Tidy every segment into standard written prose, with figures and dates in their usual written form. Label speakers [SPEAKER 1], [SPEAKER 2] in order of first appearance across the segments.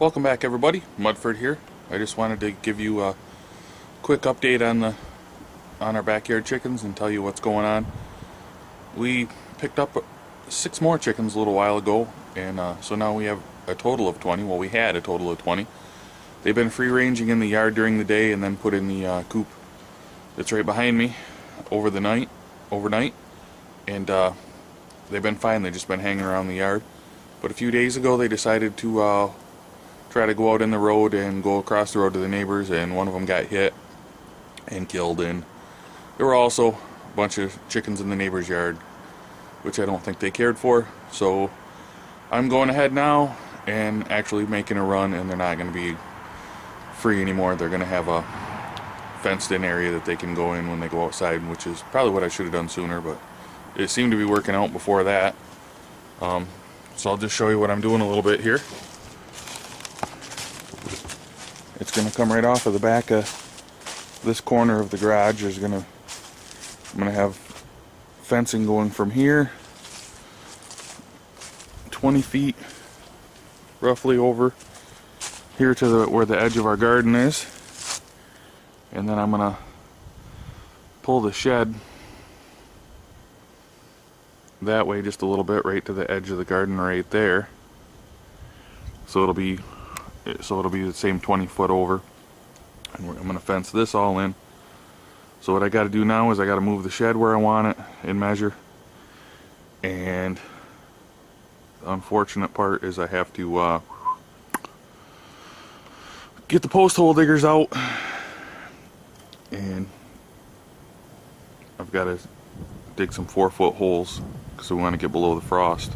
[SPEAKER 1] Welcome back, everybody. Mudford here. I just wanted to give you a quick update on our backyard chickens and tell you what's going on. We picked up 6 more chickens a little while ago, and so now we have a total of 20. Well, we had a total of 20. They've been free ranging in the yard during the day and then put in the coop that's right behind me overnight, and they've been fine. They've just been hanging around the yard. But a few days ago they decided to try to go out in the road and go across the road to the neighbors, and one of them got hit and killed, and there were also a bunch of chickens in the neighbor's yard, which I don't think they cared for. So I'm going ahead now and actually making a run, and they're not going to be free anymore. They're going to have a fenced in area that they can go in when they go outside, which is probably what I should have done sooner, but it seemed to be working out before that. So I'll just show you what I'm doing a little bit here. It's going to come right off of the back of this corner of the garage. I'm going to have fencing going from here 20 feet roughly over here to where the edge of our garden is, and then I'm going to pull the shed that way just a little bit right to the edge of the garden right there, so it'll be the same 20 foot over, and I'm going to fence this all in. So what I got to do now is I got to move the shed where I want it and measure, and the unfortunate part is I have to get the post hole diggers out, and I've got to dig some 4-foot holes because we want to get below the frost,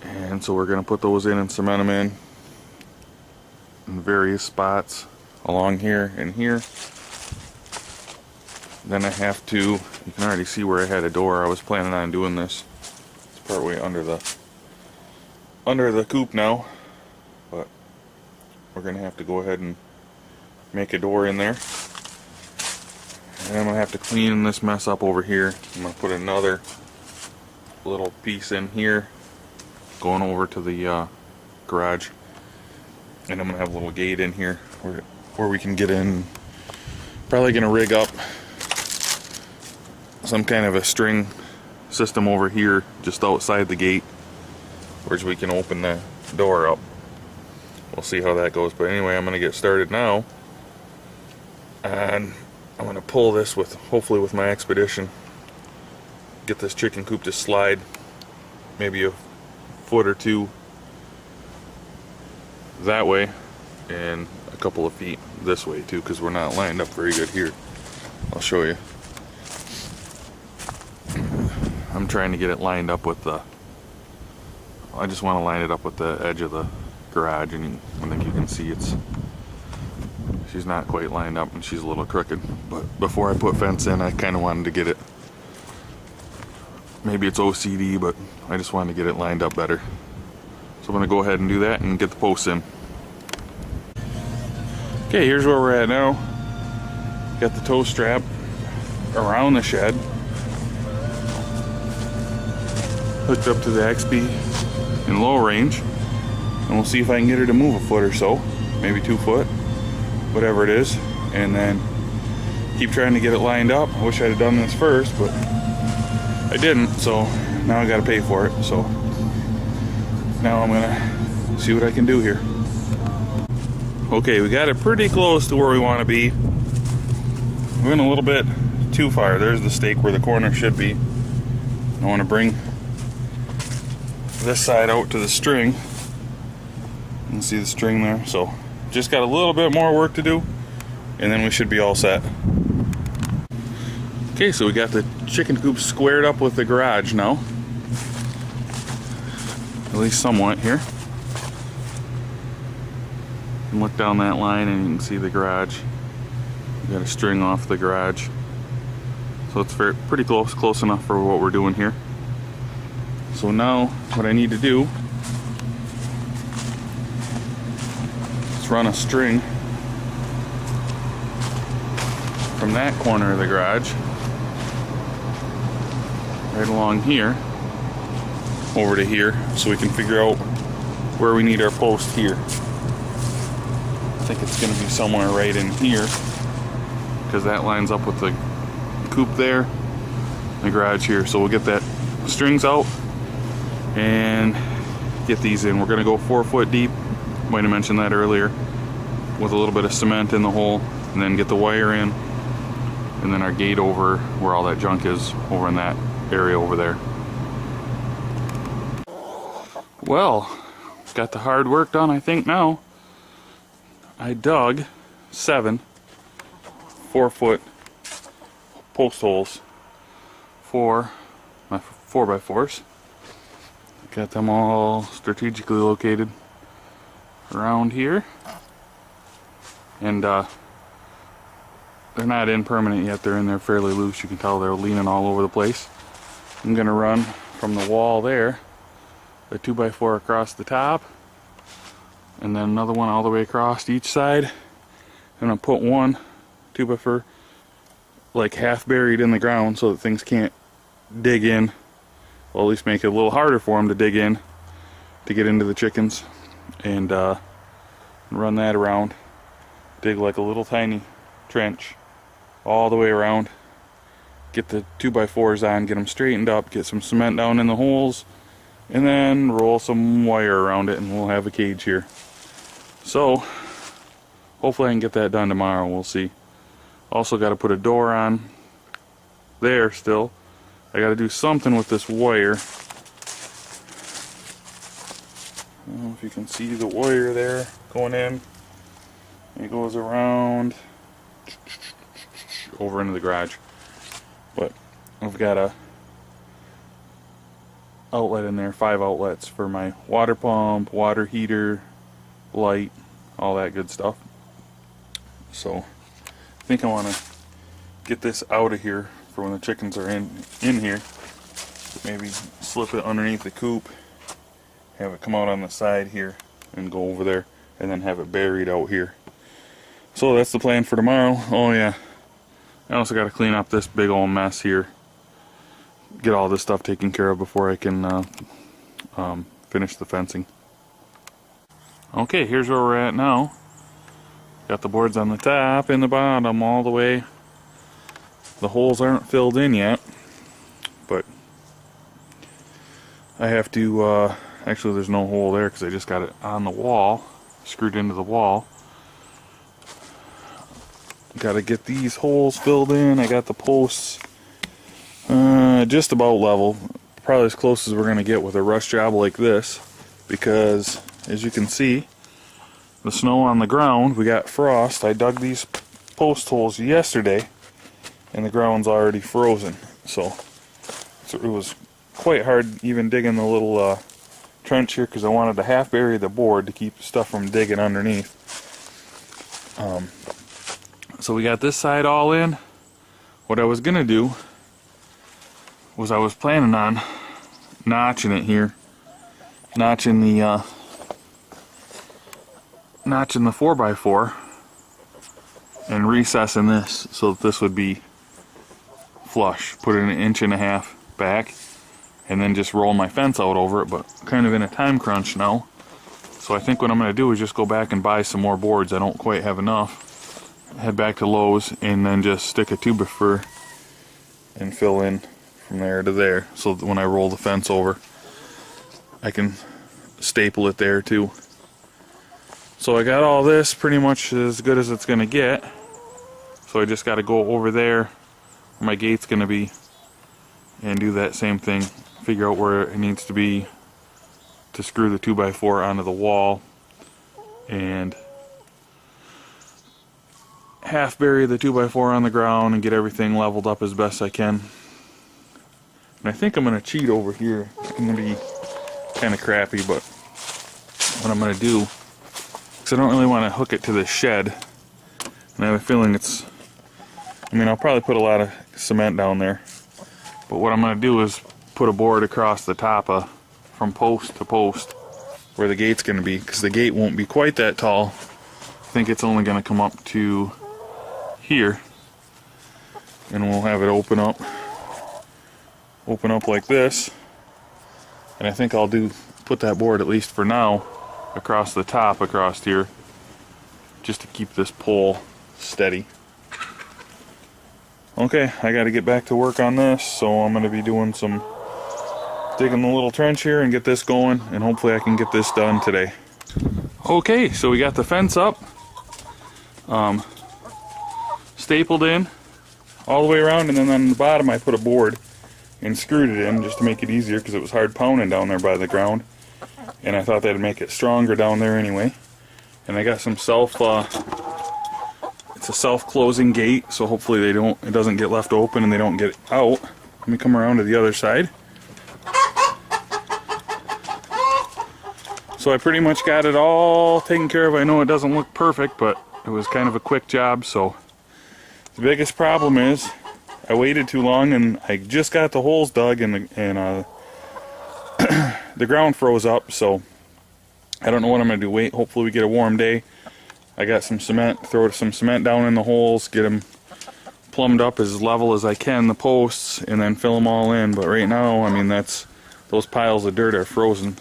[SPEAKER 1] and so we're going to put those in and cement them in various spots along here and here. Then I have to, you can already see where I had a door. I was planning on doing this. It's partway under the coop now, but we're gonna have to go ahead and make a door in there. And I'm gonna have to clean this mess up over here. I'm gonna put another little piece in here going over to the garage, and I'm gonna have a little gate in here where we can get in. Probably gonna rig up some kind of a string system over here just outside the gate, where we can open the door up. We'll see how that goes, but anyway, I'm gonna get started now, and I'm gonna pull this hopefully with my Expedition, get this chicken coop to slide maybe a foot or two that way, and a couple of feet this way too, because we're not lined up very good here. I'll show you. I'm trying to get it lined up with I just want to line it up with the edge of the garage, and I think you can see she's not quite lined up and she's a little crooked. But before I put fence in, I kind of wanted to get it, maybe it's OCD, but I just wanted to get it lined up better. So I'm going to go ahead and do that and get the posts in. Okay, here's where we're at now. Got the tow strap around the shed, hooked up to the XP in low range, and we'll see if I can get her to move a foot or so, maybe 2 foot, whatever it is, and then keep trying to get it lined up. I wish I'd have done this first, but I didn't, so now I got to pay for it. So now I'm gonna see what I can do here. Okay, we got it pretty close to where we want to be. We went a little bit too far. There's the stake where the corner should be. I want to bring this side out to the string. You can see the string there. So just got a little bit more work to do, and then we should be all set. Okay, so we got the chicken coop squared up with the garage now, at least somewhat here. You can look down that line and you can see the garage. We got a string off the garage, so it's pretty close enough for what we're doing here. So now what I need to do is run a string from that corner of the garage right along here over to here, so we can figure out where we need our post here. I think it's going to be somewhere right in here, because that lines up with the coop there, and the garage here. So we'll get that strings out and get these in. We're going to go 4 foot deep, might have mentioned that earlier, with a little bit of cement in the hole, and then get the wire in, and then our gate over where all that junk is, over in that area over there. Well, got the hard work done, I think. Now I dug 7 4 foot post holes for my 4x4s. Got them all strategically located around here, and they're not in permanent yet. They're in there fairly loose. You can tell they're leaning all over the place. I'm gonna run from the wall there a 2x4 across the top, and then another one all the way across each side. I'm gonna put one 2x4 like half buried in the ground so that things can't dig in. Well, at least make it a little harder for them to dig in to get into the chickens, and run that around. Dig like a little tiny trench all the way around. Get the 2x4s on, get them straightened up, get some cement down in the holes, and then roll some wire around it, and we'll have a cage here. So hopefully I can get that done tomorrow. We'll see. Also got to put a door on there still. I got to do something with this wire. I don't know if you can see the wire there going in. It goes around over into the garage. But I've got a outlet in there, 5 outlets for my water pump, water heater, light, all that good stuff. So I think I want to get this out of here for when the chickens are in here. Maybe slip it underneath the coop, have it come out on the side here and go over there, and then have it buried out here. So that's the plan for tomorrow. Oh yeah, I also got to clean up this big old mess here, get all this stuff taken care of before I can finish the fencing. Okay, here's where we're at now. Got the boards on the top and the bottom all the way. The holes aren't filled in yet, but I have to, actually there's no hole there because I just got it on the wall, screwed into the wall. Got to get these holes filled in. I got the posts just about level, probably as close as we're going to get with a rush job like this, because as you can see, the snow on the ground, we got frost. I dug these post holes yesterday, and the ground's already frozen, so it was quite hard even digging the little trench here, because I wanted to half bury the board to keep stuff from digging underneath. So we got this side all in. What I was gonna do was I was planning on notching it here, notching the 4x4 and recessing this so that this would be flush. Put it 1.5 inches back, and then just roll my fence out over it, but kind of in a time crunch now. So I think what I'm going to do is just go back and buy some more boards. I don't quite have enough. Head back to Lowe's and then just stick a 2x4 and fill in from there to there, so that when I roll the fence over I can staple it there too. So I got all this pretty much as good as it's going to get. So I just got to go over there where my gate's going to be and do that same thing. Figure out where it needs to be to screw the 2x4 onto the wall, and half bury the 2x4 on the ground and get everything leveled up as best I can. And I think I'm going to cheat over here. It's going to be kind of crappy, but what I'm going to do, because I don't really want to hook it to the shed, and I have a feeling I'll probably put a lot of cement down there, but what I'm going to do is put a board across the top from post to post where the gate's going to be, because the gate won't be quite that tall. I think it's only going to come up to here, and we'll have it open up like this. And I think I'll put that board, at least for now, across the top across here just to keep this pole steady. Okay, I got to get back to work on this, so I'm going to be doing some digging the little trench here and get this going, and hopefully I can get this done today. Okay, so we got the fence up, stapled in all the way around, and then on the bottom I put a board and screwed it in just to make it easier because it was hard pounding down there by the ground, and I thought that'd make it stronger down there anyway. And I got some it's a self-closing gate, so hopefully it doesn't get left open and they don't get out. Let me come around to the other side. So I pretty much got it all taken care of. I know it doesn't look perfect, but it was kind of a quick job. So the biggest problem is I waited too long, and I just got the holes dug, and the ground froze up. So I don't know what I'm gonna do. Wait, hopefully we get a warm day. I got some cement, throw some cement down in the holes, get them plumbed up as level as I can, the posts, and then fill them all in. But right now, I mean, those piles of dirt are frozen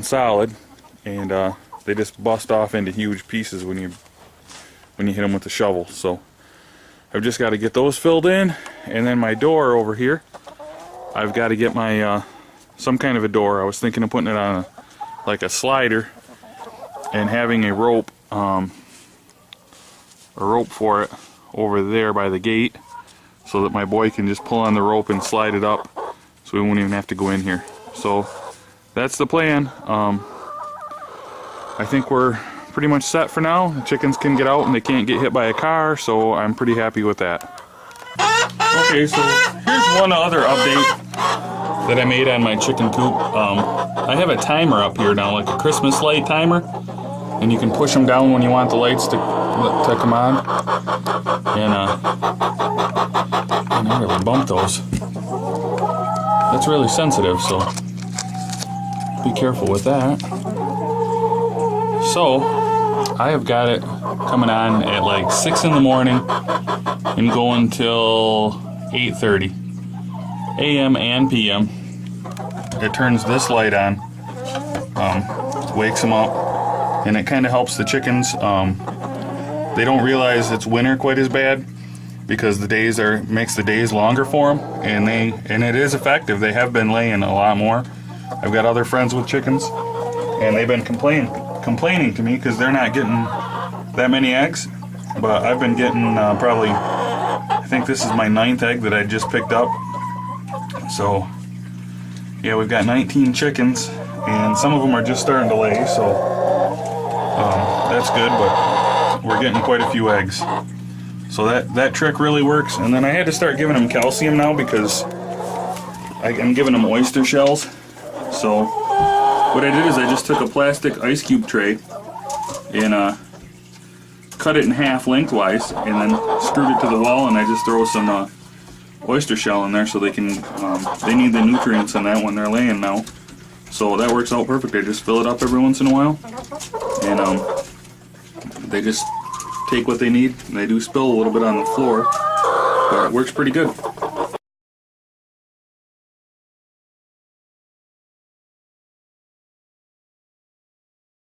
[SPEAKER 1] solid, and they just bust off into huge pieces when you hit them with the shovel. So I've just got to get those filled in, and then my door over here, I've got to get my some kind of a door. I was thinking of putting it on like a slider and having a rope for it over there by the gate, so that my boy can just pull on the rope and slide it up, so we won't even have to go in here. So that's the plan. I think we're pretty much set for now. The chickens can get out and they can't get hit by a car, so I'm pretty happy with that. Okay, so here's one other update that I made on my chicken coop. I have a timer up here now, like a Christmas light timer, and you can push them down when you want the lights to come on. And I never bumped those. That's really sensitive, so be careful with that. So I have got it coming on at like 6 in the morning and going till 8:30 a.m. and p.m. It turns this light on, wakes them up, and it kind of helps the chickens. They don't realize it's winter quite as bad because makes the days longer for them, and it is effective. They have been laying a lot more. I've got other friends with chickens, and they've been complaining to me because they're not getting that many eggs, but I've been getting probably, I think this is my 9th egg that I just picked up. So yeah, we've got 19 chickens, and some of them are just starting to lay, so that's good, but we're getting quite a few eggs. So that trick really works. And then I had to start giving them calcium now because I'm giving them oyster shells. So what I did is I just took a plastic ice cube tray and cut it in half lengthwise, and then screwed it to the wall, and I just throw some oyster shell in there so they can they need the nutrients in that when they're laying now. So that works out perfect. I just fill it up every once in a while, and they just take what they need. And they do spill a little bit on the floor, but it works pretty good.